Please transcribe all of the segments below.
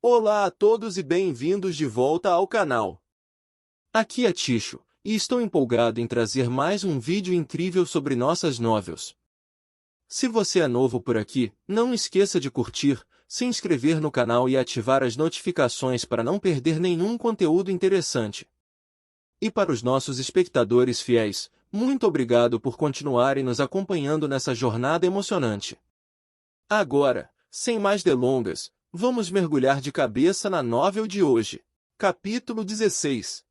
Olá a todos e bem-vindos de volta ao canal. Aqui é Ticho, e estou empolgado em trazer mais um vídeo incrível sobre nossas novels. Se você é novo por aqui, não esqueça de curtir, se inscrever no canal e ativar as notificações para não perder nenhum conteúdo interessante. E para os nossos espectadores fiéis, muito obrigado por continuarem nos acompanhando nessa jornada emocionante. Agora, sem mais delongas, vamos mergulhar de cabeça na novel de hoje. Capítulo 16.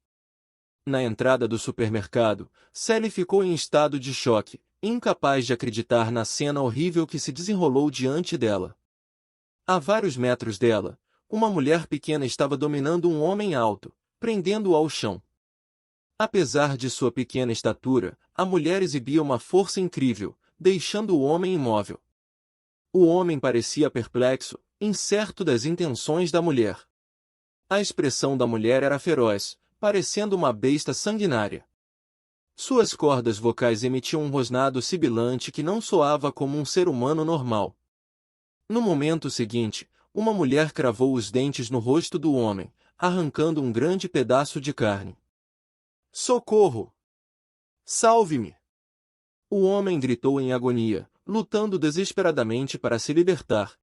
Na entrada do supermercado, Sally ficou em estado de choque, incapaz de acreditar na cena horrível que se desenrolou diante dela. A vários metros dela, uma mulher pequena estava dominando um homem alto, prendendo-o ao chão. Apesar de sua pequena estatura, a mulher exibia uma força incrível, deixando o homem imóvel. O homem parecia perplexo, incerto das intenções da mulher. A expressão da mulher era feroz, parecendo uma besta sanguinária. Suas cordas vocais emitiam um rosnado sibilante que não soava como um ser humano normal. No momento seguinte, uma mulher cravou os dentes no rosto do homem, arrancando um grande pedaço de carne. Socorro! Salve-me! O homem gritou em agonia, lutando desesperadamente para se libertar.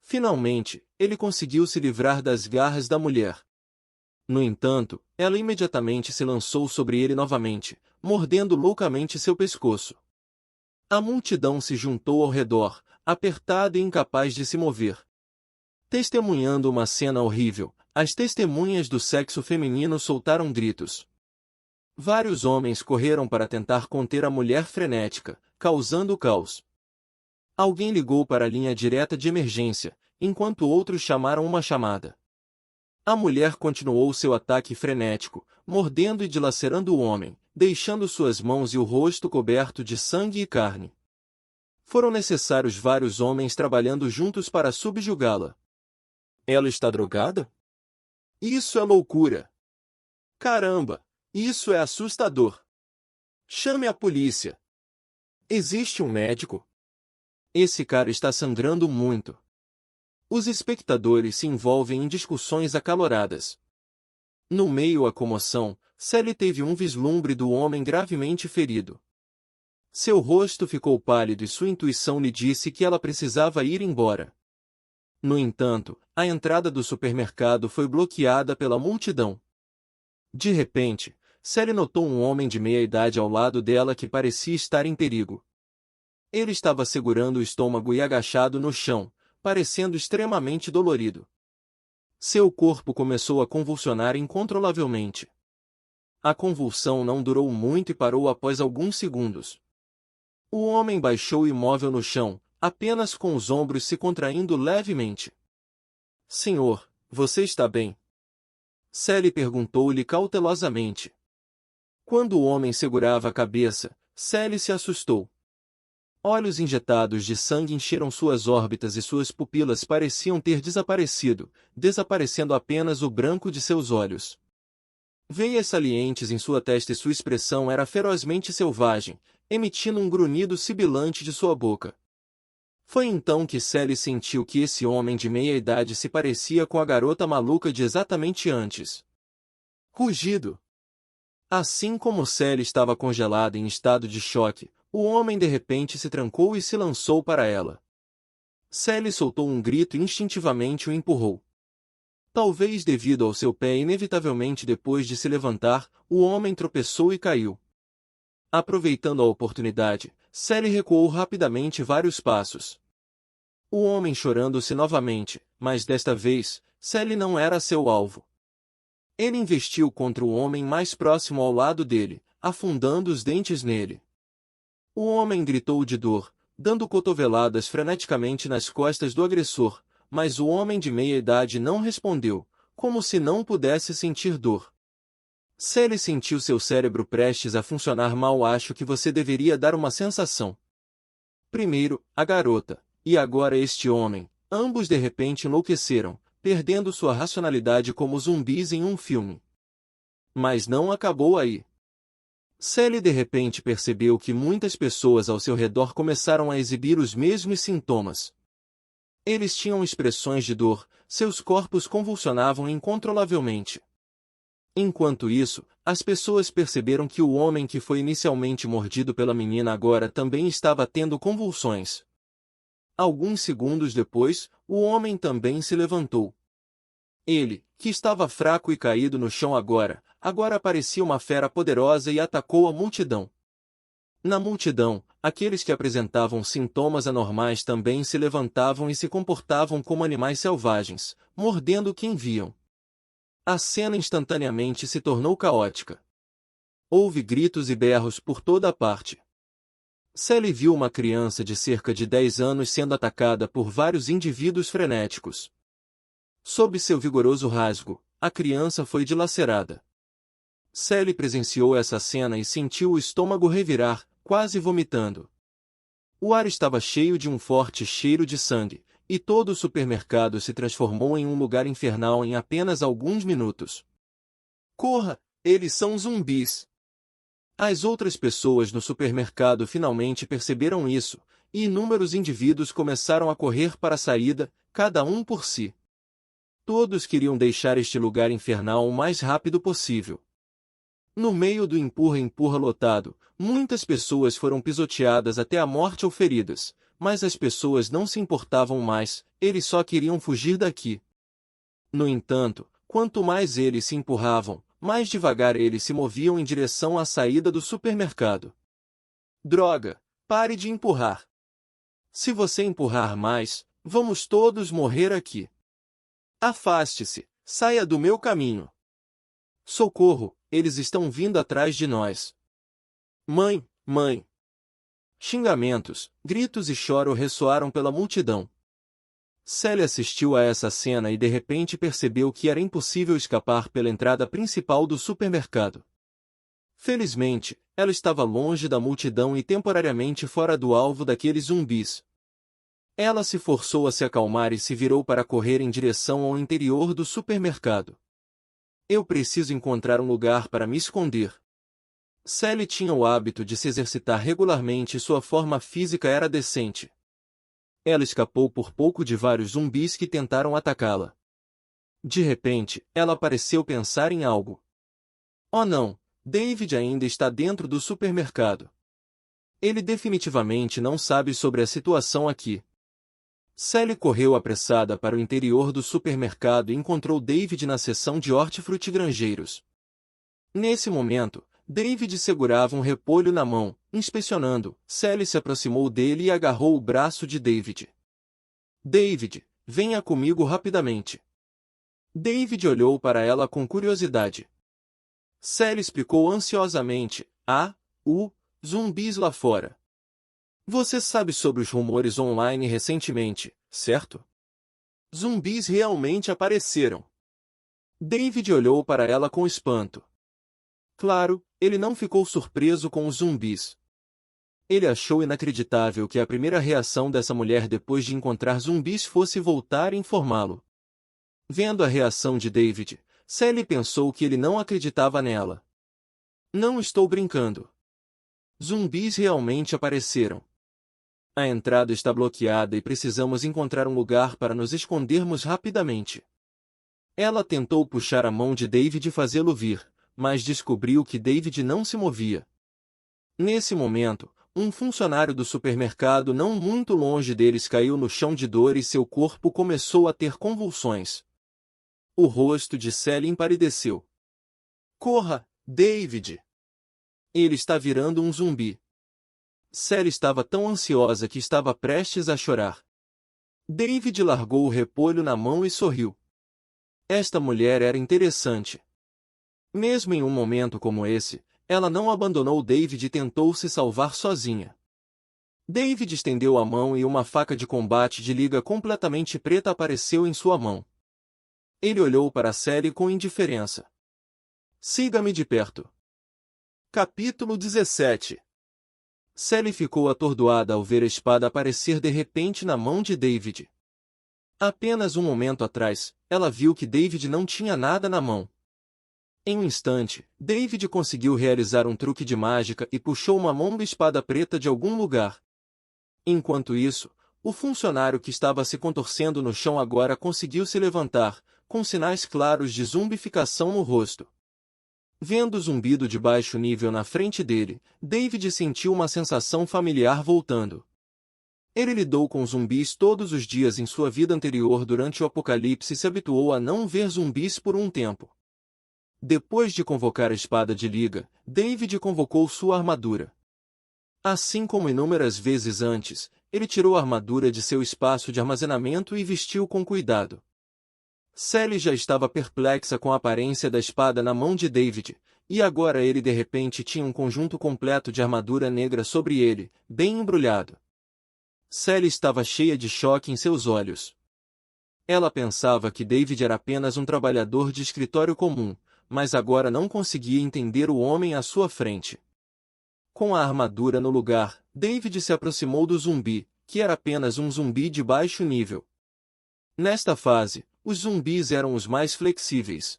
Finalmente, ele conseguiu se livrar das garras da mulher. No entanto, ela imediatamente se lançou sobre ele novamente, mordendo loucamente seu pescoço. A multidão se juntou ao redor, apertada e incapaz de se mover. Testemunhando uma cena horrível, as testemunhas do sexo feminino soltaram gritos. Vários homens correram para tentar conter a mulher frenética, causando caos. Alguém ligou para a linha direta de emergência, enquanto outros chamaram uma chamada. A mulher continuou seu ataque frenético, mordendo e dilacerando o homem, deixando suas mãos e o rosto coberto de sangue e carne. Foram necessários vários homens trabalhando juntos para subjugá-la. Ela está drogada? Isso é loucura! Caramba! Isso é assustador! Chame a polícia! Existe um médico? Esse cara está sangrando muito. Os espectadores se envolvem em discussões acaloradas. No meio à comoção, Sally teve um vislumbre do homem gravemente ferido. Seu rosto ficou pálido e sua intuição lhe disse que ela precisava ir embora. No entanto, a entrada do supermercado foi bloqueada pela multidão. De repente, Sally notou um homem de meia idade ao lado dela que parecia estar em perigo. Ele estava segurando o estômago e agachado no chão, parecendo extremamente dolorido. Seu corpo começou a convulsionar incontrolavelmente. A convulsão não durou muito e parou após alguns segundos. O homem baixou imóvel no chão, apenas com os ombros se contraindo levemente. Senhor, você está bem? Sally perguntou-lhe cautelosamente. Quando o homem segurava a cabeça, Sally se assustou. Olhos injetados de sangue encheram suas órbitas e suas pupilas pareciam ter desaparecendo apenas o branco de seus olhos. Veias salientes em sua testa e sua expressão era ferozmente selvagem, emitindo um grunhido sibilante de sua boca. Foi então que Sally sentiu que esse homem de meia idade se parecia com a garota maluca de exatamente antes. Rugido! Assim como Sally estava congelada em estado de choque, o homem de repente se trancou e se lançou para ela. Sally soltou um grito e instintivamente o empurrou. Talvez devido ao seu pé inevitavelmente depois de se levantar, o homem tropeçou e caiu. Aproveitando a oportunidade, Sally recuou rapidamente vários passos. O homem chorando-se novamente, mas desta vez, Sally não era seu alvo. Ele investiu contra o homem mais próximo ao lado dele, afundando os dentes nele. O homem gritou de dor, dando cotoveladas freneticamente nas costas do agressor, mas o homem de meia idade não respondeu, como se não pudesse sentir dor. Sally sentiu seu cérebro prestes a funcionar mal. Acho que você deveria dar uma sensação. Primeiro, a garota, e agora este homem, ambos de repente enlouqueceram, perdendo sua racionalidade como zumbis em um filme. Mas não acabou aí. Sally de repente percebeu que muitas pessoas ao seu redor começaram a exibir os mesmos sintomas. Eles tinham expressões de dor, seus corpos convulsionavam incontrolavelmente. Enquanto isso, as pessoas perceberam que o homem que foi inicialmente mordido pela menina agora também estava tendo convulsões. Alguns segundos depois, o homem também se levantou. Ele, que estava fraco e caído no chão agora parecia uma fera poderosa e atacou a multidão. Na multidão, aqueles que apresentavam sintomas anormais também se levantavam e se comportavam como animais selvagens, mordendo quem viam. A cena instantaneamente se tornou caótica. Houve gritos e berros por toda a parte. Sally viu uma criança de cerca de 10 anos sendo atacada por vários indivíduos frenéticos. Sob seu vigoroso rasgo, a criança foi dilacerada. Sally presenciou essa cena e sentiu o estômago revirar, quase vomitando. O ar estava cheio de um forte cheiro de sangue, e todo o supermercado se transformou em um lugar infernal em apenas alguns minutos. Corra! Eles são zumbis! As outras pessoas no supermercado finalmente perceberam isso, e inúmeros indivíduos começaram a correr para a saída, cada um por si. Todos queriam deixar este lugar infernal o mais rápido possível. No meio do empurra-empurra lotado, muitas pessoas foram pisoteadas até a morte ou feridas, mas as pessoas não se importavam mais, eles só queriam fugir daqui. No entanto, quanto mais eles se empurravam, mais devagar eles se moviam em direção à saída do supermercado. Droga! Pare de empurrar! Se você empurrar mais, vamos todos morrer aqui. Afaste-se! Saia do meu caminho! Socorro! Eles estão vindo atrás de nós! Mãe! Mãe! Xingamentos, gritos e choro ressoaram pela multidão. Sally assistiu a essa cena e de repente percebeu que era impossível escapar pela entrada principal do supermercado. Felizmente, ela estava longe da multidão e temporariamente fora do alvo daqueles zumbis. Ela se forçou a se acalmar e se virou para correr em direção ao interior do supermercado. Eu preciso encontrar um lugar para me esconder. Sally tinha o hábito de se exercitar regularmente e sua forma física era decente. Ela escapou por pouco de vários zumbis que tentaram atacá-la. De repente, ela pareceu pensar em algo. Oh não, David ainda está dentro do supermercado. Ele definitivamente não sabe sobre a situação aqui. Sally correu apressada para o interior do supermercado e encontrou David na seção de hortifrutigranjeiros. Nesse momento, David segurava um repolho na mão, inspecionando. Sally se aproximou dele e agarrou o braço de David. David, venha comigo rapidamente. David olhou para ela com curiosidade. Sally explicou ansiosamente. Zumbis lá fora. Você sabe sobre os rumores online recentemente, certo? Zumbis realmente apareceram. David olhou para ela com espanto. Claro, ele não ficou surpreso com os zumbis. Ele achou inacreditável que a primeira reação dessa mulher depois de encontrar zumbis fosse voltar e informá-lo. Vendo a reação de David, Sally pensou que ele não acreditava nela. Não estou brincando. Zumbis realmente apareceram. A entrada está bloqueada e precisamos encontrar um lugar para nos escondermos rapidamente. Ela tentou puxar a mão de David e fazê-lo vir, mas descobriu que David não se movia. Nesse momento, um funcionário do supermercado não muito longe deles caiu no chão de dor e seu corpo começou a ter convulsões. O rosto de Sally empalideceu. Corra, David! Ele está virando um zumbi. Sally estava tão ansiosa que estava prestes a chorar. David largou o repolho na mão e sorriu. Esta mulher era interessante. Mesmo em um momento como esse, ela não abandonou David e tentou se salvar sozinha. David estendeu a mão e uma faca de combate de liga completamente preta apareceu em sua mão. Ele olhou para Sally com indiferença. Siga-me de perto. Capítulo 17. Sally ficou atordoada ao ver a espada aparecer de repente na mão de David. Apenas um momento atrás, ela viu que David não tinha nada na mão. Em um instante, David conseguiu realizar um truque de mágica e puxou uma longa espada preta de algum lugar. Enquanto isso, O funcionário que estava se contorcendo no chão agora conseguiu se levantar, com sinais claros de zumbificação no rosto. Vendo o zumbido de baixo nível na frente dele, David sentiu uma sensação familiar voltando. Ele lidou com zumbis todos os dias em sua vida anterior durante o apocalipse e se habituou a não ver zumbis por um tempo. Depois de convocar a espada de liga, David convocou sua armadura. Assim como inúmeras vezes antes, ele tirou a armadura de seu espaço de armazenamento e vestiu com cuidado. Sally já estava perplexa com a aparência da espada na mão de David, e agora ele de repente tinha um conjunto completo de armadura negra sobre ele, bem embrulhado. Sally estava cheia de choque em seus olhos. Ela pensava que David era apenas um trabalhador de escritório comum, mas agora não conseguia entender o homem à sua frente. Com a armadura no lugar, David se aproximou do zumbi, que era apenas um zumbi de baixo nível. Nesta fase, os zumbis eram os mais flexíveis.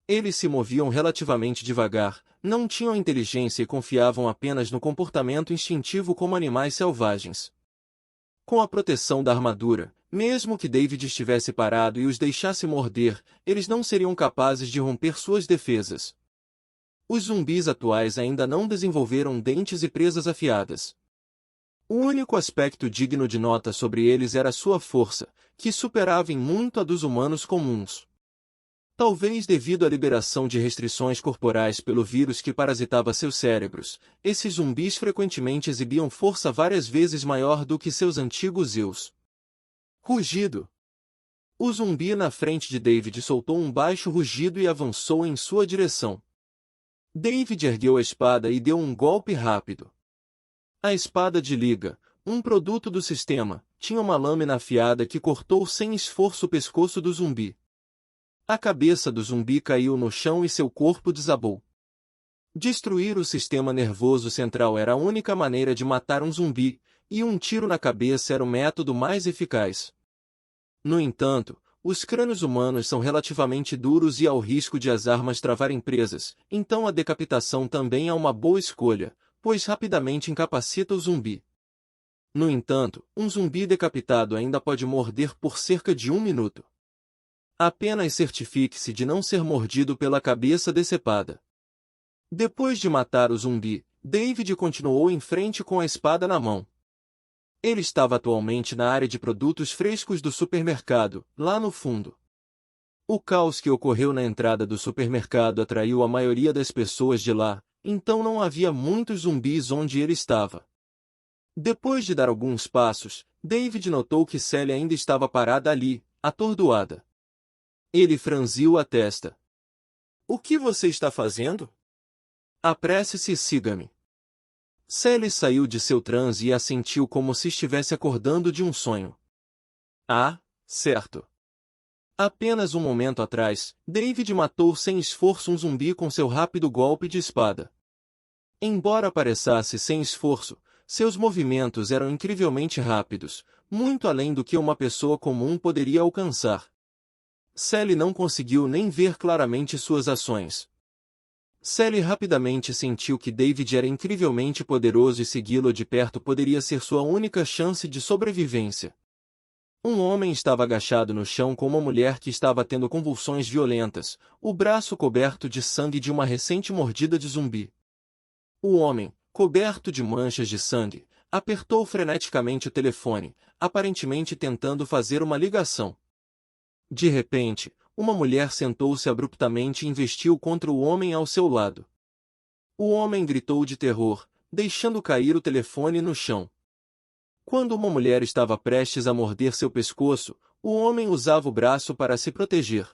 Eles se moviam relativamente devagar, não tinham inteligência e confiavam apenas no comportamento instintivo como animais selvagens. Com a proteção da armadura, mesmo que David estivesse parado e os deixasse morder, eles não seriam capazes de romper suas defesas. Os zumbis atuais ainda não desenvolveram dentes e presas afiadas. O único aspecto digno de nota sobre eles era sua força, que superava em muito a dos humanos comuns. Talvez devido à liberação de restrições corporais pelo vírus que parasitava seus cérebros, esses zumbis frequentemente exibiam força várias vezes maior do que seus antigos eus. Rugido. O zumbi na frente de David soltou um baixo rugido e avançou em sua direção. David ergueu a espada e deu um golpe rápido. A espada de liga, um produto do sistema, tinha uma lâmina afiada que cortou sem esforço o pescoço do zumbi. A cabeça do zumbi caiu no chão e seu corpo desabou. Destruir o sistema nervoso central era a única maneira de matar um zumbi, e um tiro na cabeça era o método mais eficaz. No entanto, os crânios humanos são relativamente duros e há o risco de as armas travarem presas, então a decapitação também é uma boa escolha, pois rapidamente incapacita o zumbi. No entanto, um zumbi decapitado ainda pode morder por cerca de 1 minuto. Apenas certifique-se de não ser mordido pela cabeça decepada. Depois de matar o zumbi, David continuou em frente com a espada na mão. Ele estava atualmente na área de produtos frescos do supermercado, lá no fundo. O caos que ocorreu na entrada do supermercado atraiu a maioria das pessoas de lá, então não havia muitos zumbis onde ele estava. Depois de dar alguns passos, David notou que Sally ainda estava parada ali, atordoada. Ele franziu a testa. "O que você está fazendo?" "Apresse-se e siga-me." Sally saiu de seu transe e assentiu como se estivesse acordando de um sonho. Ah, certo. Apenas um momento atrás, David matou sem esforço um zumbi com seu rápido golpe de espada. Embora pareçasse sem esforço, seus movimentos eram incrivelmente rápidos, muito além do que uma pessoa comum poderia alcançar. Sally não conseguiu nem ver claramente suas ações. Sally rapidamente sentiu que David era incrivelmente poderoso e segui-lo de perto poderia ser sua única chance de sobrevivência. Um homem estava agachado no chão com uma mulher que estava tendo convulsões violentas, o braço coberto de sangue de uma recente mordida de zumbi. O homem, coberto de manchas de sangue, apertou freneticamente o telefone, aparentemente tentando fazer uma ligação. De repente, uma mulher sentou-se abruptamente e investiu contra o homem ao seu lado. O homem gritou de terror, deixando cair o telefone no chão. Quando uma mulher estava prestes a morder seu pescoço, o homem usava o braço para se proteger.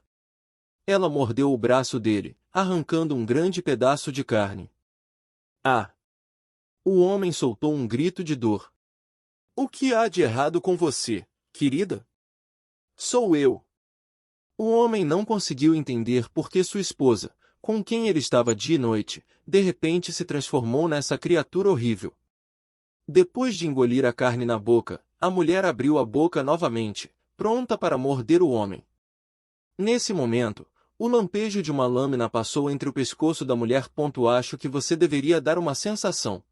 Ela mordeu o braço dele, arrancando um grande pedaço de carne. Ah! O homem soltou um grito de dor. "O que há de errado com você, querida?" "Sou eu." O homem não conseguiu entender por que sua esposa, com quem ele estava dia e noite, de repente se transformou nessa criatura horrível. Depois de engolir a carne na boca, a mulher abriu a boca novamente, pronta para morder o homem. Nesse momento, o lampejo de uma lâmina passou entre o pescoço da mulher. Acho que você deveria dar uma sensação.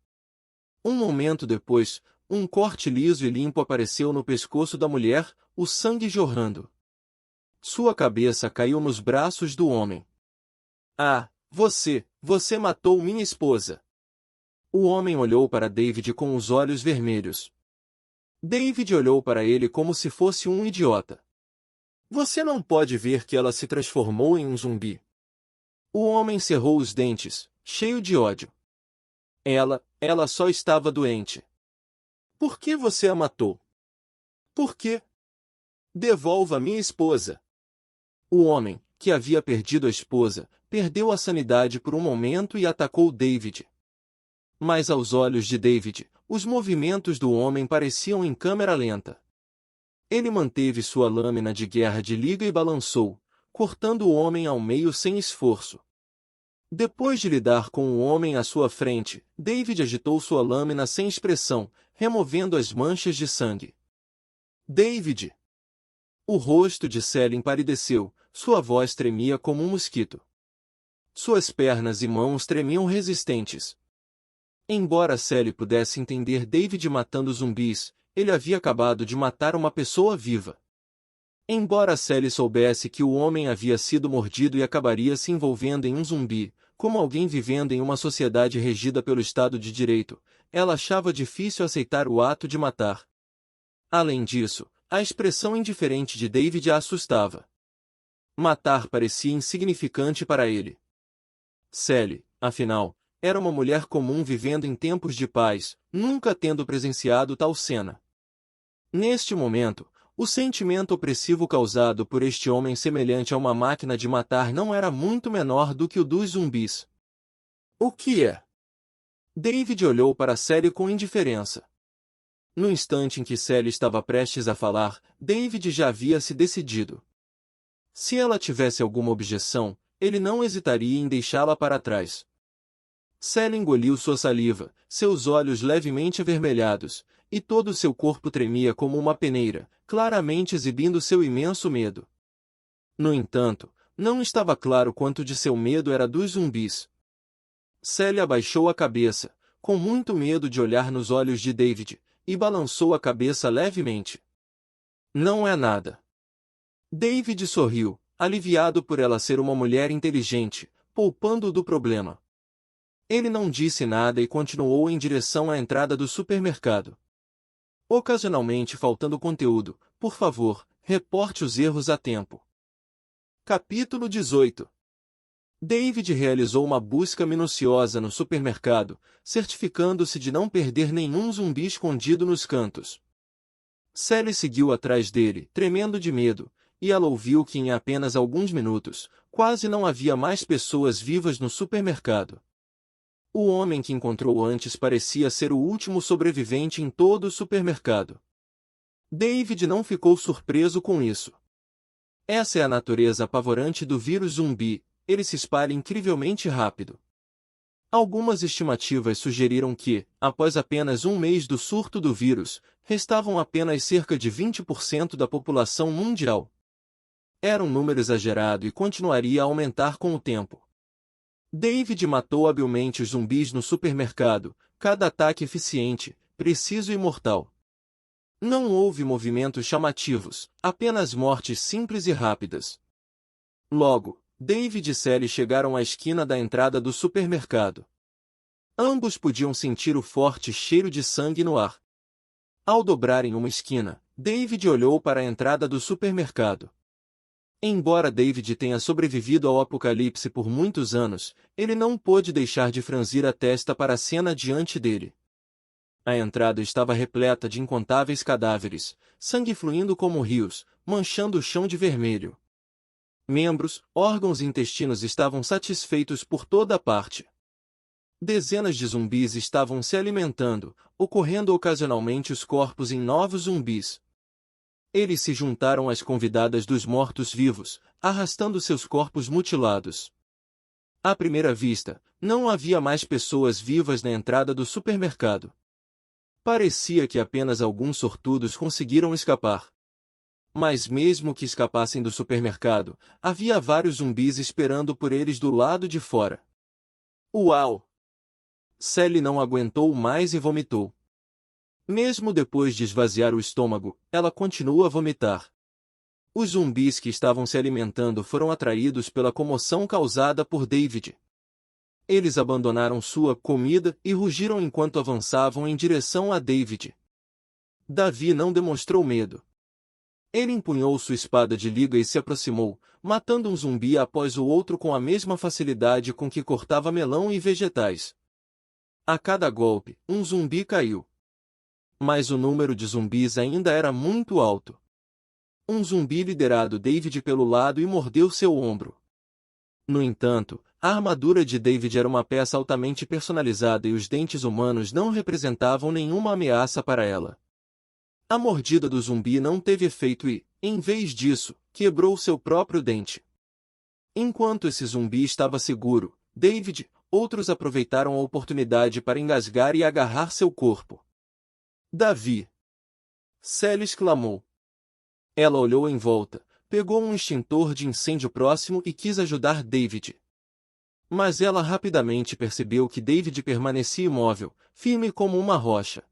Um momento depois, um corte liso e limpo apareceu no pescoço da mulher, o sangue jorrando. Sua cabeça caiu nos braços do homem. Ah, você matou minha esposa. O homem olhou para David com os olhos vermelhos. David olhou para ele como se fosse um idiota. Você não pode ver que ela se transformou em um zumbi. O homem cerrou os dentes, cheio de ódio. Ela só estava doente. Por que você a matou? Por quê? Devolva minha esposa. O homem, que havia perdido a esposa, perdeu a sanidade por um momento e atacou David. Mas aos olhos de David, os movimentos do homem pareciam em câmera lenta. Ele manteve sua lâmina de guerra de liga e balançou, cortando o homem ao meio sem esforço. Depois de lidar com o homem à sua frente, David agitou sua lâmina sem expressão, removendo as manchas de sangue. David! O rosto de Sally empalideceu, sua voz tremia como um mosquito. Suas pernas e mãos tremiam resistentes. Embora Sally pudesse entender David matando zumbis, ele havia acabado de matar uma pessoa viva. Embora Sally soubesse que o homem havia sido mordido e acabaria se envolvendo em um zumbi, como alguém vivendo em uma sociedade regida pelo Estado de Direito, ela achava difícil aceitar o ato de matar. Além disso, a expressão indiferente de David a assustava. Matar parecia insignificante para ele. Sally, afinal, era uma mulher comum vivendo em tempos de paz, nunca tendo presenciado tal cena. Neste momento, o sentimento opressivo causado por este homem semelhante a uma máquina de matar não era muito menor do que o dos zumbis. O que é? David olhou para Sally com indiferença. No instante em que Sally estava prestes a falar, David já havia se decidido. Se ela tivesse alguma objeção, ele não hesitaria em deixá-la para trás. Sally engoliu sua saliva, seus olhos levemente avermelhados, e todo seu corpo tremia como uma peneira, claramente exibindo seu imenso medo. No entanto, não estava claro quanto de seu medo era dos zumbis. Sally abaixou a cabeça, com muito medo de olhar nos olhos de David, e balançou a cabeça levemente. Não é nada. David sorriu, aliviado por ela ser uma mulher inteligente, poupando-o do problema. Ele não disse nada e continuou em direção à entrada do supermercado. Ocasionalmente faltando conteúdo, por favor, reporte os erros a tempo. Capítulo 18. David realizou uma busca minuciosa no supermercado, certificando-se de não perder nenhum zumbi escondido nos cantos. Sally seguiu atrás dele, tremendo de medo, e ela ouviu que em apenas alguns minutos, quase não havia mais pessoas vivas no supermercado. O homem que encontrou antes parecia ser o último sobrevivente em todo o supermercado. David não ficou surpreso com isso. Essa é a natureza apavorante do vírus zumbi, ele se espalha incrivelmente rápido. Algumas estimativas sugeriram que, após apenas um mês do surto do vírus, restavam apenas cerca de 20% da população mundial. Era um número exagerado e continuaria a aumentar com o tempo. David matou habilmente os zumbis no supermercado, cada ataque eficiente, preciso e mortal. Não houve movimentos chamativos, apenas mortes simples e rápidas. Logo, David e Sally chegaram à esquina da entrada do supermercado. Ambos podiam sentir o forte cheiro de sangue no ar. Ao dobrarem uma esquina, David olhou para a entrada do supermercado. Embora David tenha sobrevivido ao apocalipse por muitos anos, ele não pôde deixar de franzir a testa para a cena diante dele. A entrada estava repleta de incontáveis cadáveres, sangue fluindo como rios, manchando o chão de vermelho. Membros, órgãos e intestinos estavam satisfeitos por toda parte. Dezenas de zumbis estavam se alimentando, ocorrendo ocasionalmente os corpos em novos zumbis. Eles se juntaram às convidadas dos mortos-vivos, arrastando seus corpos mutilados. À primeira vista, não havia mais pessoas vivas na entrada do supermercado. Parecia que apenas alguns sortudos conseguiram escapar. Mas mesmo que escapassem do supermercado, havia vários zumbis esperando por eles do lado de fora. Uau! Sally não aguentou mais e vomitou. Mesmo depois de esvaziar o estômago, ela continua a vomitar. Os zumbis que estavam se alimentando foram atraídos pela comoção causada por David. Eles abandonaram sua comida e rugiram enquanto avançavam em direção a David. Davi não demonstrou medo. Ele empunhou sua espada de liga e se aproximou, matando um zumbi após o outro com a mesma facilidade com que cortava melão e vegetais. A cada golpe, um zumbi caiu. Mas o número de zumbis ainda era muito alto. Um zumbi liderado David pelo lado e mordeu seu ombro. No entanto, a armadura de David era uma peça altamente personalizada e os dentes humanos não representavam nenhuma ameaça para ela. A mordida do zumbi não teve efeito e, em vez disso, quebrou seu próprio dente. Enquanto esse zumbi estava seguro, David, outros aproveitaram a oportunidade para engasgar e agarrar seu corpo. Davi! Sally exclamou. Ela olhou em volta, pegou um extintor de incêndio próximo e quis ajudar David. Mas ela rapidamente percebeu que David permanecia imóvel, firme como uma rocha.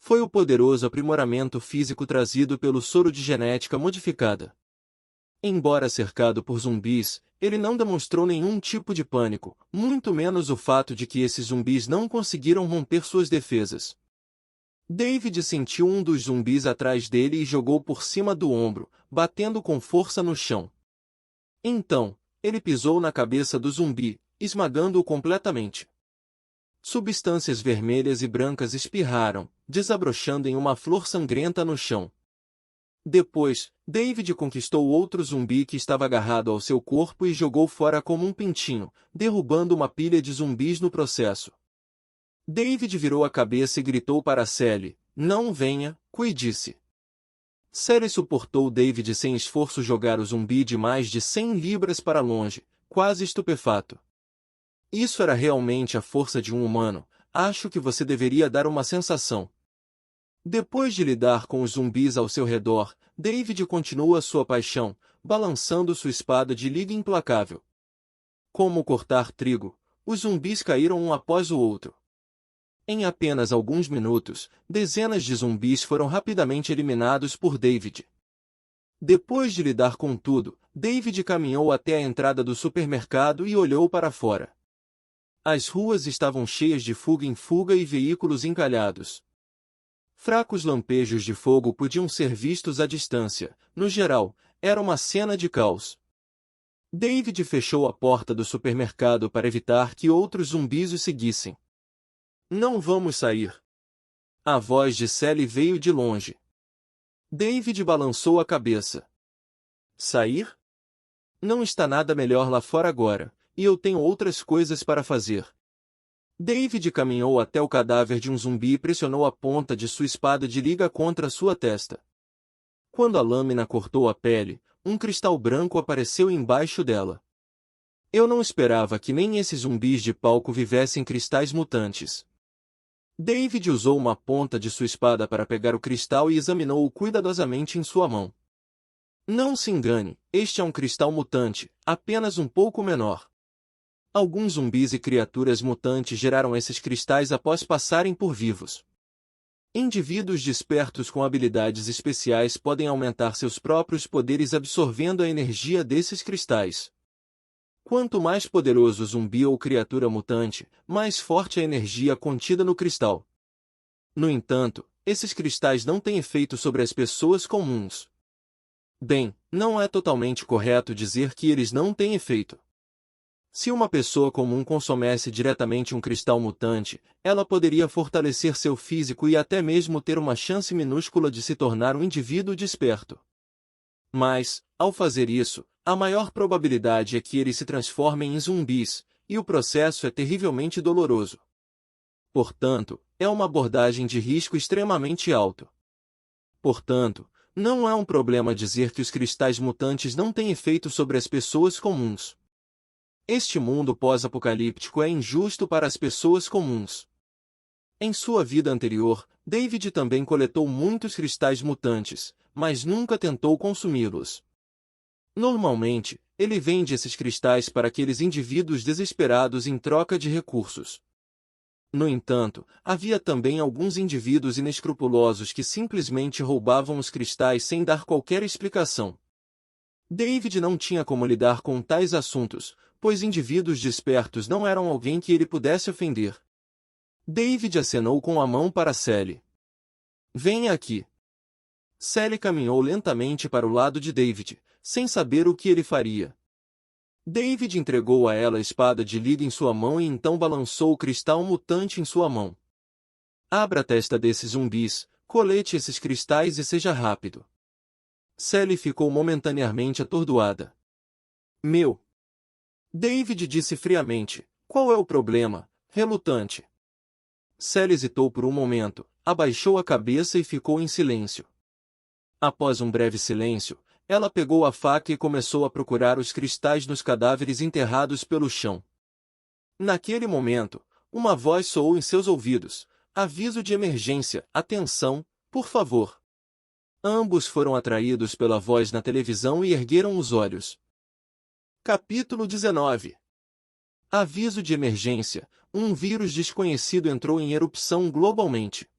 Foi o poderoso aprimoramento físico trazido pelo soro de genética modificada. Embora cercado por zumbis, ele não demonstrou nenhum tipo de pânico, muito menos o fato de que esses zumbis não conseguiram romper suas defesas. David sentiu um dos zumbis atrás dele e jogou por cima do ombro, batendo com força no chão. Então, ele pisou na cabeça do zumbi, esmagando-o completamente. Substâncias vermelhas e brancas espirraram, desabrochando em uma flor sangrenta no chão. Depois, David conquistou outro zumbi que estava agarrado ao seu corpo e jogou fora como um pintinho, derrubando uma pilha de zumbis no processo. David virou a cabeça e gritou para Sally, "Não venha, cuide-se." Sally suportou David sem esforço jogar o zumbi de mais de 100 libras para longe, quase estupefato. Isso era realmente a força de um humano, acho que você deveria dar uma sensação. Depois de lidar com os zumbis ao seu redor, David continua sua paixão, balançando sua espada de liga implacável. Como cortar trigo, os zumbis caíram um após o outro. Em apenas alguns minutos, dezenas de zumbis foram rapidamente eliminados por David. Depois de lidar com tudo, David caminhou até a entrada do supermercado e olhou para fora. As ruas estavam cheias de fuga em fuga e veículos encalhados. Fracos lampejos de fogo podiam ser vistos à distância. No geral, era uma cena de caos. David fechou a porta do supermercado para evitar que outros zumbis o seguissem. "Não vamos sair." A voz de Sally veio de longe. David balançou a cabeça. "Sair? Não está nada melhor lá fora agora, e eu tenho outras coisas para fazer." David caminhou até o cadáver de um zumbi e pressionou a ponta de sua espada de liga contra sua testa. Quando a lâmina cortou a pele, um cristal branco apareceu embaixo dela. Eu não esperava que nem esses zumbis de palco vivessem cristais mutantes. David usou uma ponta de sua espada para pegar o cristal e examinou-o cuidadosamente em sua mão. Não se engane, este é um cristal mutante, apenas um pouco menor. Alguns zumbis e criaturas mutantes geraram esses cristais após passarem por vivos. Indivíduos despertos com habilidades especiais podem aumentar seus próprios poderes absorvendo a energia desses cristais. Quanto mais poderoso o zumbi ou criatura mutante, mais forte a energia contida no cristal. No entanto, esses cristais não têm efeito sobre as pessoas comuns. Bem, não é totalmente correto dizer que eles não têm efeito. Se uma pessoa comum consumisse diretamente um cristal mutante, ela poderia fortalecer seu físico e até mesmo ter uma chance minúscula de se tornar um indivíduo desperto. Mas, ao fazer isso, a maior probabilidade é que eles se transformem em zumbis, e o processo é terrivelmente doloroso. Portanto, é uma abordagem de risco extremamente alto. Portanto, não é um problema dizer que os cristais mutantes não têm efeito sobre as pessoas comuns. Este mundo pós-apocalíptico é injusto para as pessoas comuns. Em sua vida anterior, David também coletou muitos cristais mutantes, mas nunca tentou consumi-los. Normalmente, ele vende esses cristais para aqueles indivíduos desesperados em troca de recursos. No entanto, havia também alguns indivíduos inescrupulosos que simplesmente roubavam os cristais sem dar qualquer explicação. David não tinha como lidar com tais assuntos, pois indivíduos despertos não eram alguém que ele pudesse ofender. David acenou com a mão para Sally. Venha aqui. Sally caminhou lentamente para o lado de David, sem saber o que ele faria. David entregou a ela a espada de liga em sua mão e então balançou o cristal mutante em sua mão. Abra a testa desses zumbis, colete esses cristais e seja rápido. Sally ficou momentaneamente atordoada. Meu! David disse friamente, qual é o problema, relutante? Sally hesitou por um momento, abaixou a cabeça e ficou em silêncio. Após um breve silêncio, ela pegou a faca e começou a procurar os cristais nos cadáveres enterrados pelo chão. Naquele momento, uma voz soou em seus ouvidos. Aviso de emergência, atenção, por favor. Ambos foram atraídos pela voz na televisão e ergueram os olhos. Capítulo 19. Aviso de emergência. Um vírus desconhecido entrou em erupção globalmente.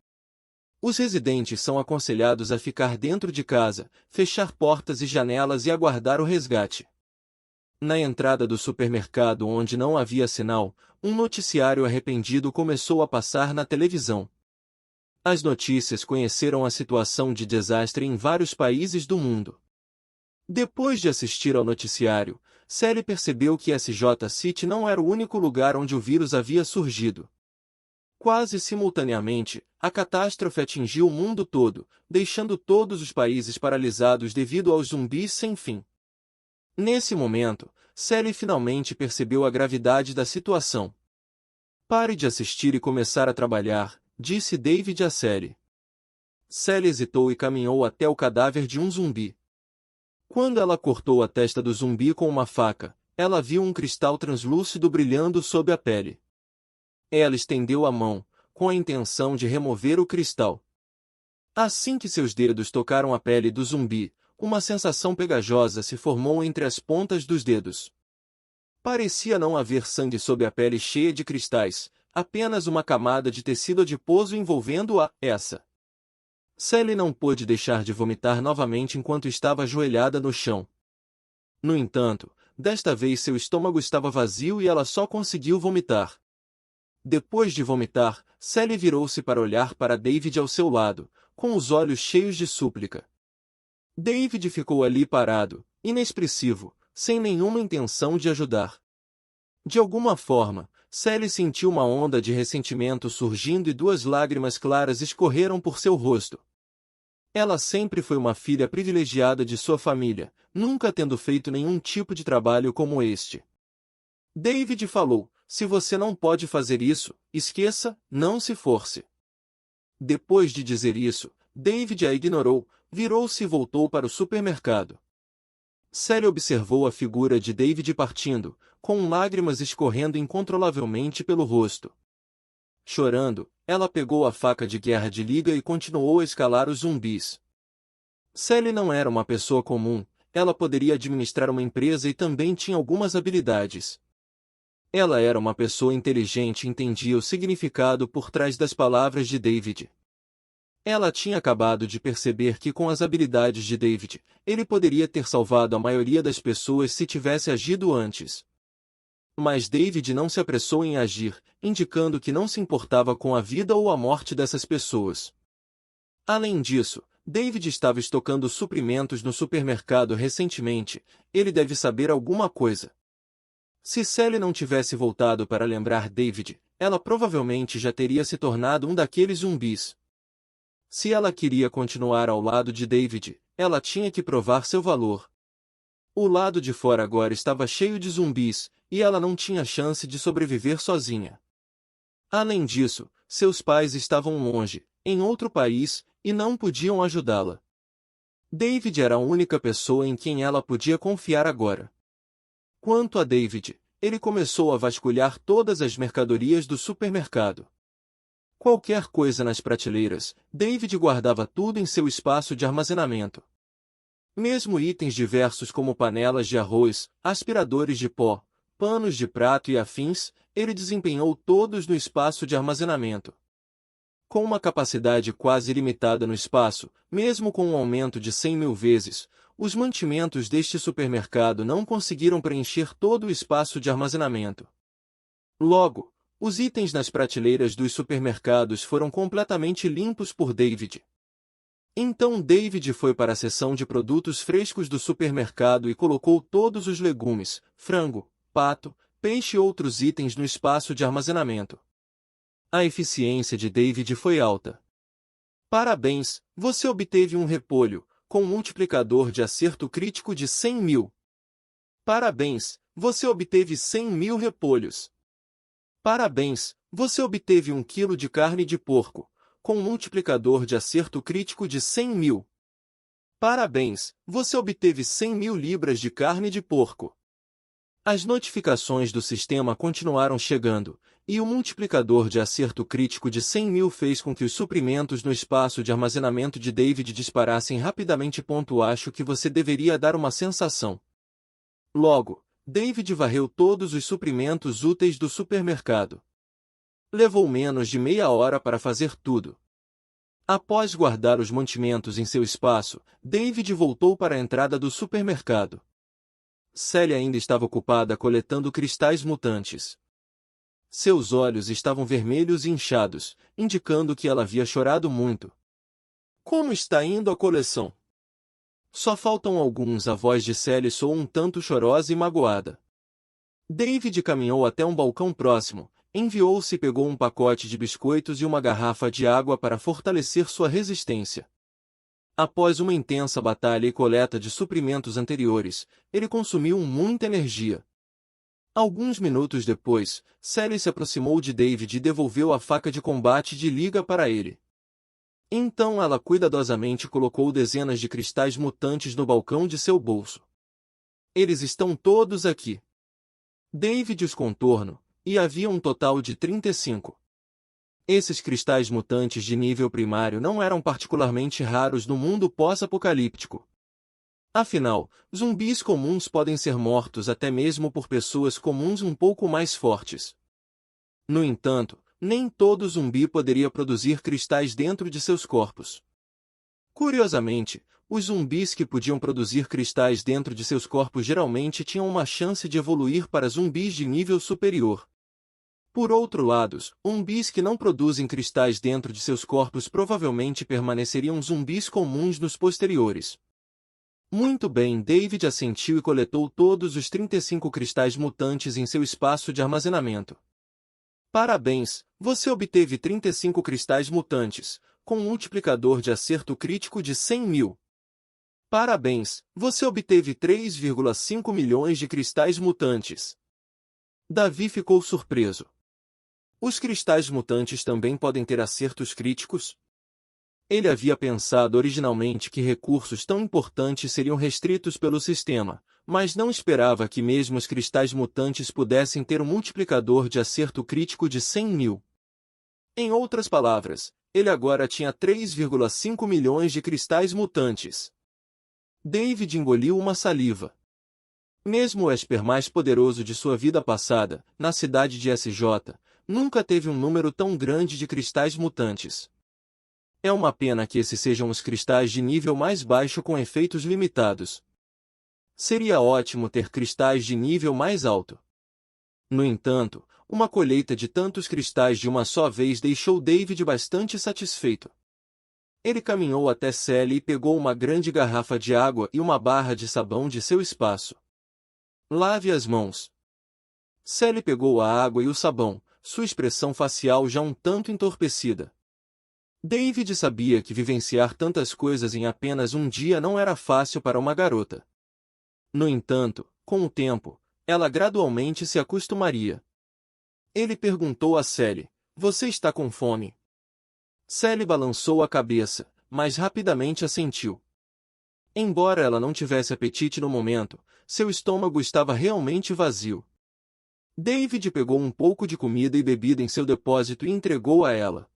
Os residentes são aconselhados a ficar dentro de casa, fechar portas e janelas e aguardar o resgate. Na entrada do supermercado onde não havia sinal, um noticiário arrependido começou a passar na televisão. As notícias conheceram a situação de desastre em vários países do mundo. Depois de assistir ao noticiário, Sally percebeu que SJ City não era o único lugar onde o vírus havia surgido. Quase simultaneamente, a catástrofe atingiu o mundo todo, deixando todos os países paralisados devido aos zumbis sem fim. Nesse momento, Sally finalmente percebeu a gravidade da situação. Pare de assistir e começar a trabalhar, disse David a Sally. Sally hesitou e caminhou até o cadáver de um zumbi. Quando ela cortou a testa do zumbi com uma faca, ela viu um cristal translúcido brilhando sob a pele. Ela estendeu a mão, com a intenção de remover o cristal. Assim que seus dedos tocaram a pele do zumbi, uma sensação pegajosa se formou entre as pontas dos dedos. Parecia não haver sangue sob a pele cheia de cristais, apenas uma camada de tecido adiposo envolvendo-a. Sally não pôde deixar de vomitar novamente enquanto estava ajoelhada no chão. No entanto, desta vez seu estômago estava vazio e ela só conseguiu vomitar. Depois de vomitar, Sally virou-se para olhar para David ao seu lado, com os olhos cheios de súplica. David ficou ali parado, inexpressivo, sem nenhuma intenção de ajudar. De alguma forma, Sally sentiu uma onda de ressentimento surgindo e duas lágrimas claras escorreram por seu rosto. Ela sempre foi uma filha privilegiada de sua família, nunca tendo feito nenhum tipo de trabalho como este. David falou, se você não pode fazer isso, esqueça, não se force. Depois de dizer isso, David a ignorou, virou-se e voltou para o supermercado. Sally observou a figura de David partindo, com lágrimas escorrendo incontrolavelmente pelo rosto. Chorando, ela pegou a faca de guerra de liga e continuou a escalar os zumbis. Sally não era uma pessoa comum, ela poderia administrar uma empresa e também tinha algumas habilidades. Ela era uma pessoa inteligente e entendia o significado por trás das palavras de David. Ela tinha acabado de perceber que com as habilidades de David, ele poderia ter salvado a maioria das pessoas se tivesse agido antes. Mas David não se apressou em agir, indicando que não se importava com a vida ou a morte dessas pessoas. Além disso, David estava estocando suprimentos no supermercado recentemente, ele deve saber alguma coisa. Se Sally não tivesse voltado para lembrar David, ela provavelmente já teria se tornado um daqueles zumbis. Se ela queria continuar ao lado de David, ela tinha que provar seu valor. O lado de fora agora estava cheio de zumbis, e ela não tinha chance de sobreviver sozinha. Além disso, seus pais estavam longe, em outro país, e não podiam ajudá-la. David era a única pessoa em quem ela podia confiar agora. Quanto a David, ele começou a vasculhar todas as mercadorias do supermercado. Qualquer coisa nas prateleiras, David guardava tudo em seu espaço de armazenamento. Mesmo itens diversos como panelas de arroz, aspiradores de pó, panos de prato e afins, ele desempenhou todos no espaço de armazenamento. Com uma capacidade quase ilimitada no espaço, mesmo com um aumento de 100.000 vezes, os mantimentos deste supermercado não conseguiram preencher todo o espaço de armazenamento. Logo, os itens nas prateleiras dos supermercados foram completamente limpos por David. Então David foi para a seção de produtos frescos do supermercado e colocou todos os legumes, frango, pato, peixe e outros itens no espaço de armazenamento. A eficiência de David foi alta. Parabéns, você obteve um repolho, com um multiplicador de acerto crítico de 100.000. Parabéns, você obteve 100.000 repolhos. Parabéns, você obteve 1 quilo de carne de porco, com um multiplicador de acerto crítico de 100.000. Parabéns, você obteve 100.000 libras de carne de porco. As notificações do sistema continuaram chegando, e o multiplicador de acerto crítico de 100.000 fez com que os suprimentos no espaço de armazenamento de David disparassem rapidamente. Acho que você deveria dar uma sensação. Logo, David varreu todos os suprimentos úteis do supermercado. Levou menos de meia hora para fazer tudo. Após guardar os mantimentos em seu espaço, David voltou para a entrada do supermercado. Sally ainda estava ocupada coletando cristais mutantes. Seus olhos estavam vermelhos e inchados, indicando que ela havia chorado muito. Como está indo a coleção? Só faltam alguns. A voz de Sally soou um tanto chorosa e magoada. David caminhou até um balcão próximo, enviou-se e pegou um pacote de biscoitos e uma garrafa de água para fortalecer sua resistência. Após uma intensa batalha e coleta de suprimentos anteriores, ele consumiu muita energia. Alguns minutos depois, Sally se aproximou de David e devolveu a faca de combate de liga para ele. Então ela cuidadosamente colocou dezenas de cristais mutantes no balcão de seu bolso. Eles estão todos aqui. David os contornou, e havia um total de 35. Esses cristais mutantes de nível primário não eram particularmente raros no mundo pós-apocalíptico. Afinal, zumbis comuns podem ser mortos até mesmo por pessoas comuns um pouco mais fortes. No entanto, nem todo zumbi poderia produzir cristais dentro de seus corpos. Curiosamente, os zumbis que podiam produzir cristais dentro de seus corpos geralmente tinham uma chance de evoluir para zumbis de nível superior. Por outro lado, zumbis que não produzem cristais dentro de seus corpos provavelmente permaneceriam zumbis comuns nos posteriores. Muito bem, David assentiu e coletou todos os 35 cristais mutantes em seu espaço de armazenamento. Parabéns, você obteve 35 cristais mutantes, com um multiplicador de acerto crítico de 100.000. Parabéns, você obteve 3,5 milhões de cristais mutantes. Davi ficou surpreso. Os cristais mutantes também podem ter acertos críticos? Ele havia pensado originalmente que recursos tão importantes seriam restritos pelo sistema, mas não esperava que mesmo os cristais mutantes pudessem ter um multiplicador de acerto crítico de 100.000. Em outras palavras, ele agora tinha 3,5 milhões de cristais mutantes. David engoliu uma saliva. Mesmo o Esper mais poderoso de sua vida passada, na cidade de SJ, nunca teve um número tão grande de cristais mutantes. É uma pena que esses sejam os cristais de nível mais baixo com efeitos limitados. Seria ótimo ter cristais de nível mais alto. No entanto, uma colheita de tantos cristais de uma só vez deixou David bastante satisfeito. Ele caminhou até Sally e pegou uma grande garrafa de água e uma barra de sabão de seu espaço. Lave as mãos. Sally pegou a água e o sabão, sua expressão facial já um tanto entorpecida. David sabia que vivenciar tantas coisas em apenas um dia não era fácil para uma garota. No entanto, com o tempo, ela gradualmente se acostumaria. Ele perguntou a Sally, você está com fome? Sally balançou a cabeça, mas rapidamente assentiu. Embora ela não tivesse apetite no momento, seu estômago estava realmente vazio. David pegou um pouco de comida e bebida em seu depósito e entregou a ela.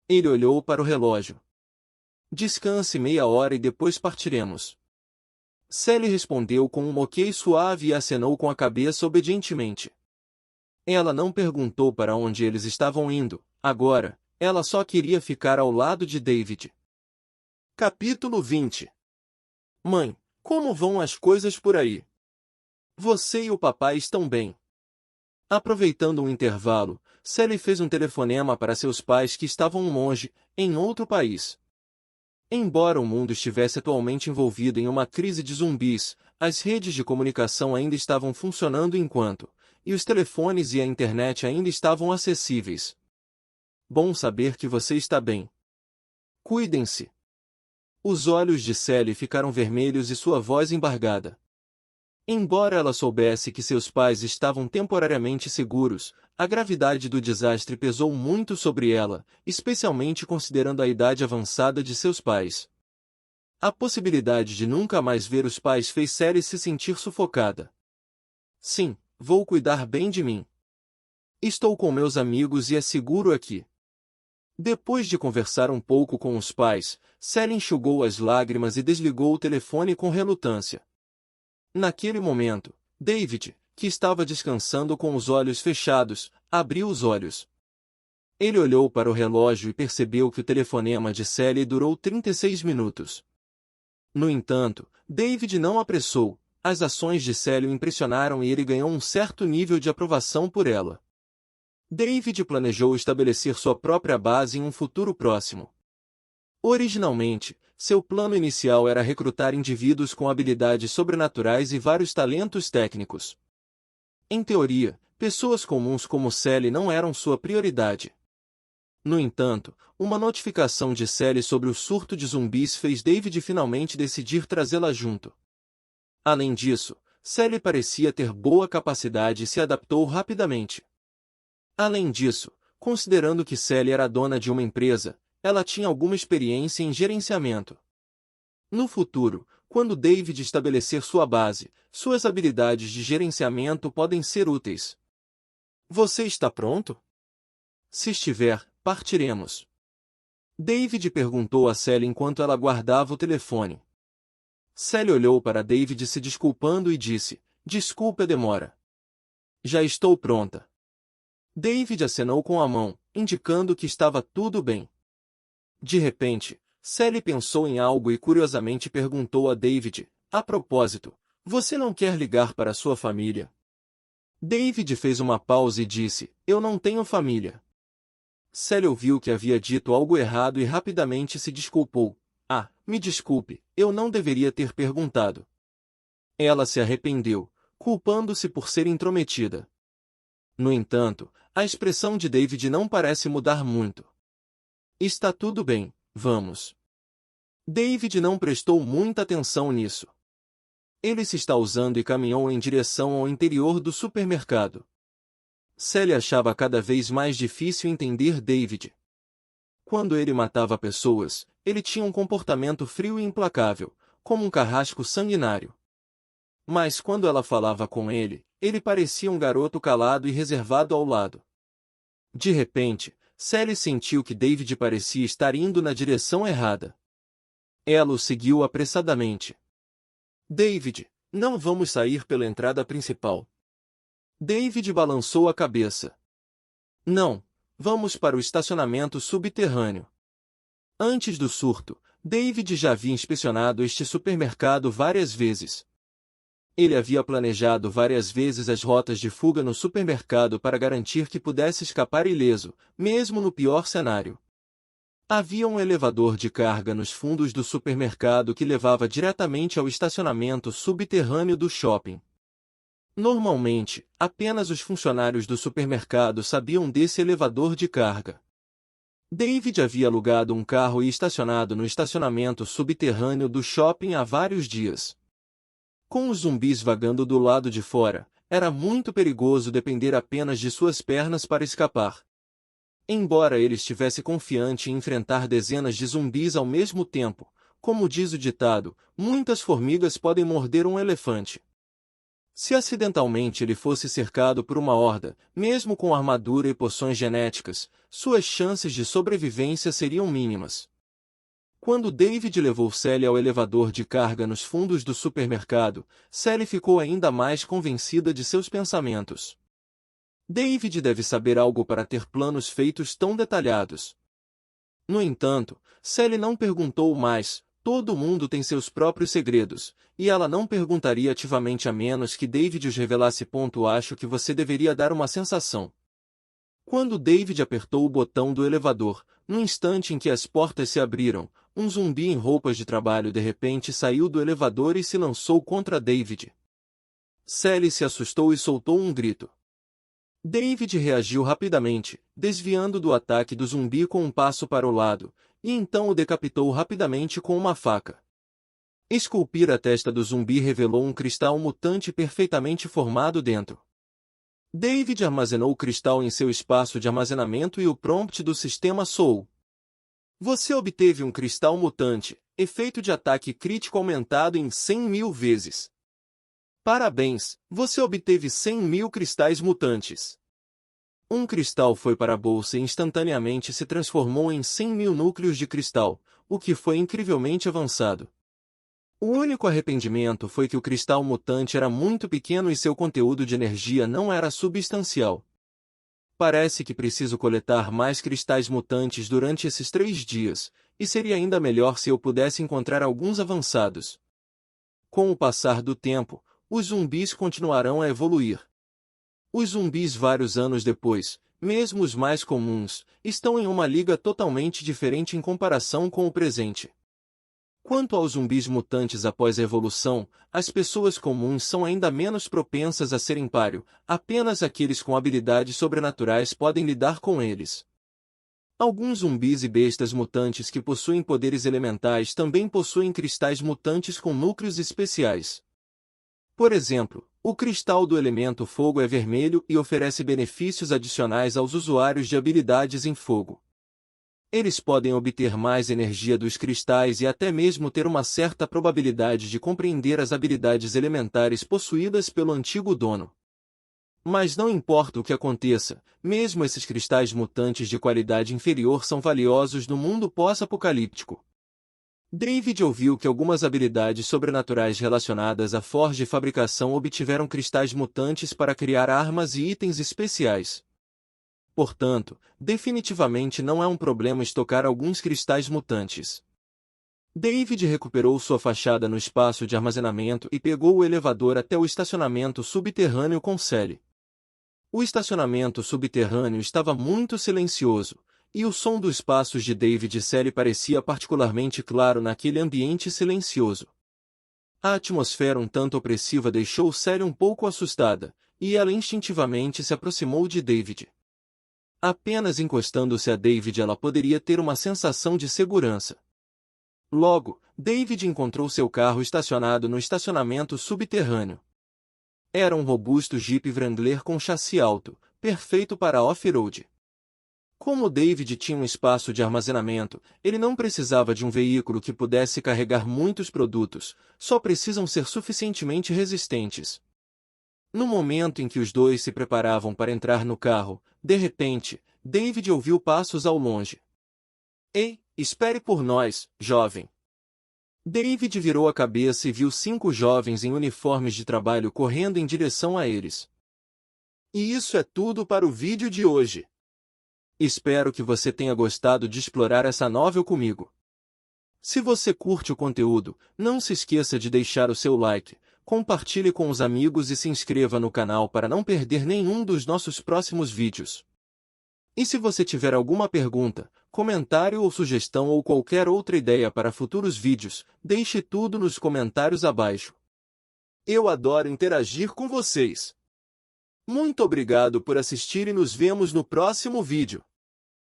Ele olhou para o relógio. Descanse meia hora e depois partiremos. Sally respondeu com um ok suave e acenou com a cabeça obedientemente. Ela não perguntou para onde eles estavam indo, agora, ela só queria ficar ao lado de David. Capítulo 20. Mãe, como vão as coisas por aí? Você e o papai estão bem? Aproveitando um intervalo, Sally fez um telefonema para seus pais que estavam longe, em outro país. Embora o mundo estivesse atualmente envolvido em uma crise de zumbis, as redes de comunicação ainda estavam funcionando e os telefones e a internet ainda estavam acessíveis. Bom saber que você está bem. Cuidem-se. Os olhos de Sally ficaram vermelhos e sua voz embargada. Embora ela soubesse que seus pais estavam temporariamente seguros, a gravidade do desastre pesou muito sobre ela, especialmente considerando a idade avançada de seus pais. A possibilidade de nunca mais ver os pais fez Sally se sentir sufocada. Sim, vou cuidar bem de mim. Estou com meus amigos e é seguro aqui. Depois de conversar um pouco com os pais, Sally enxugou as lágrimas e desligou o telefone com relutância. Naquele momento, David, que estava descansando com os olhos fechados, abriu os olhos. Ele olhou para o relógio e percebeu que o telefonema de Sally durou 36 minutos. No entanto, David não apressou, as ações de Sally o impressionaram e ele ganhou um certo nível de aprovação por ela. David planejou estabelecer sua própria base em um futuro próximo. Originalmente, seu plano inicial era recrutar indivíduos com habilidades sobrenaturais e vários talentos técnicos. Em teoria, pessoas comuns como Sally não eram sua prioridade. No entanto, uma notificação de Sally sobre o surto de zumbis fez David finalmente decidir trazê-la junto. Além disso, Sally parecia ter boa capacidade e se adaptou rapidamente. Além disso, considerando que Sally era dona de uma empresa, ela tinha alguma experiência em gerenciamento. No futuro, quando David estabelecer sua base, suas habilidades de gerenciamento podem ser úteis. Você está pronto? Se estiver, partiremos. David perguntou a Sally enquanto ela guardava o telefone. Sally olhou para David se desculpando e disse, desculpe a demora. Já estou pronta. David acenou com a mão, indicando que estava tudo bem. De repente, Sally pensou em algo e curiosamente perguntou a David, a propósito, você não quer ligar para sua família? David fez uma pausa e disse, eu não tenho família. Sally ouviu que havia dito algo errado e rapidamente se desculpou. Ah, me desculpe, eu não deveria ter perguntado. Ela se arrependeu, culpando-se por ser intrometida. No entanto, a expressão de David não parece mudar muito. Está tudo bem, vamos. David não prestou muita atenção nisso. Ele se está usando e caminhou em direção ao interior do supermercado. Sally achava cada vez mais difícil entender David. Quando ele matava pessoas, ele tinha um comportamento frio e implacável, como um carrasco sanguinário. Mas quando ela falava com ele, ele parecia um garoto calado e reservado ao lado. De repente, Sally sentiu que David parecia estar indo na direção errada. Ela o seguiu apressadamente. David, não vamos sair pela entrada principal. David balançou a cabeça. Não, vamos para o estacionamento subterrâneo. Antes do surto, David já havia inspecionado este supermercado várias vezes. Ele havia planejado várias vezes as rotas de fuga no supermercado para garantir que pudesse escapar ileso, mesmo no pior cenário. Havia um elevador de carga nos fundos do supermercado que levava diretamente ao estacionamento subterrâneo do shopping. Normalmente, apenas os funcionários do supermercado sabiam desse elevador de carga. David havia alugado um carro e estacionado no estacionamento subterrâneo do shopping há vários dias. Com os zumbis vagando do lado de fora, era muito perigoso depender apenas de suas pernas para escapar. Embora ele estivesse confiante em enfrentar dezenas de zumbis ao mesmo tempo, como diz o ditado, muitas formigas podem morder um elefante. Se acidentalmente ele fosse cercado por uma horda, mesmo com armadura e poções genéticas, suas chances de sobrevivência seriam mínimas. Quando David levou Sally ao elevador de carga nos fundos do supermercado, Sally ficou ainda mais convencida de seus pensamentos. David deve saber algo para ter planos feitos tão detalhados. No entanto, Sally não perguntou mais. Todo mundo tem seus próprios segredos, e ela não perguntaria ativamente a menos que David os revelasse. Acho que você deveria dar uma sensação. Quando David apertou o botão do elevador, no instante em que as portas se abriram, um zumbi em roupas de trabalho de repente saiu do elevador e se lançou contra David. Sally se assustou e soltou um grito. David reagiu rapidamente, desviando do ataque do zumbi com um passo para o lado, e então o decapitou rapidamente com uma faca. Esculpir a testa do zumbi revelou um cristal mutante perfeitamente formado dentro. David armazenou o cristal em seu espaço de armazenamento e o prompt do sistema soou. Você obteve um cristal mutante, efeito de ataque crítico aumentado em 100.000 vezes. Parabéns, você obteve 100.000 cristais mutantes. Um cristal foi para a bolsa e instantaneamente se transformou em 100.000 núcleos de cristal, o que foi incrivelmente avançado. O único arrependimento foi que o cristal mutante era muito pequeno e seu conteúdo de energia não era substancial. Parece que preciso coletar mais cristais mutantes durante esses 3 dias, e seria ainda melhor se eu pudesse encontrar alguns avançados. Com o passar do tempo, os zumbis continuarão a evoluir. Os zumbis vários anos depois, mesmo os mais comuns, estão em uma liga totalmente diferente em comparação com o presente. Quanto aos zumbis mutantes após a evolução, as pessoas comuns são ainda menos propensas a serem páreo, apenas aqueles com habilidades sobrenaturais podem lidar com eles. Alguns zumbis e bestas mutantes que possuem poderes elementais também possuem cristais mutantes com núcleos especiais. Por exemplo, o cristal do elemento fogo é vermelho e oferece benefícios adicionais aos usuários de habilidades em fogo. Eles podem obter mais energia dos cristais e até mesmo ter uma certa probabilidade de compreender as habilidades elementares possuídas pelo antigo dono. Mas não importa o que aconteça, mesmo esses cristais mutantes de qualidade inferior são valiosos no mundo pós-apocalíptico. David ouviu que algumas habilidades sobrenaturais relacionadas à forja e fabricação obtiveram cristais mutantes para criar armas e itens especiais. Portanto, definitivamente não é um problema estocar alguns cristais mutantes. David recuperou sua fachada no espaço de armazenamento e pegou o elevador até o estacionamento subterrâneo com Sally. O estacionamento subterrâneo estava muito silencioso, e o som dos passos de David e Sally parecia particularmente claro naquele ambiente silencioso. A atmosfera um tanto opressiva deixou Sally um pouco assustada, e ela instintivamente se aproximou de David. Apenas encostando-se a David ela poderia ter uma sensação de segurança. Logo, David encontrou seu carro estacionado no estacionamento subterrâneo. Era um robusto Jeep Wrangler com chassi alto, perfeito para off-road. Como David tinha um espaço de armazenamento, ele não precisava de um veículo que pudesse carregar muitos produtos, só precisam ser suficientemente resistentes. No momento em que os dois se preparavam para entrar no carro, de repente, David ouviu passos ao longe. Ei, espere por nós, jovem! David virou a cabeça e viu 5 jovens em uniformes de trabalho correndo em direção a eles. E isso é tudo para o vídeo de hoje. Espero que você tenha gostado de explorar essa novel comigo. Se você curte o conteúdo, não se esqueça de deixar o seu like, compartilhe com os amigos e se inscreva no canal para não perder nenhum dos nossos próximos vídeos. E se você tiver alguma pergunta, comentário ou sugestão ou qualquer outra ideia para futuros vídeos, deixe tudo nos comentários abaixo. Eu adoro interagir com vocês. Muito obrigado por assistir e nos vemos no próximo vídeo.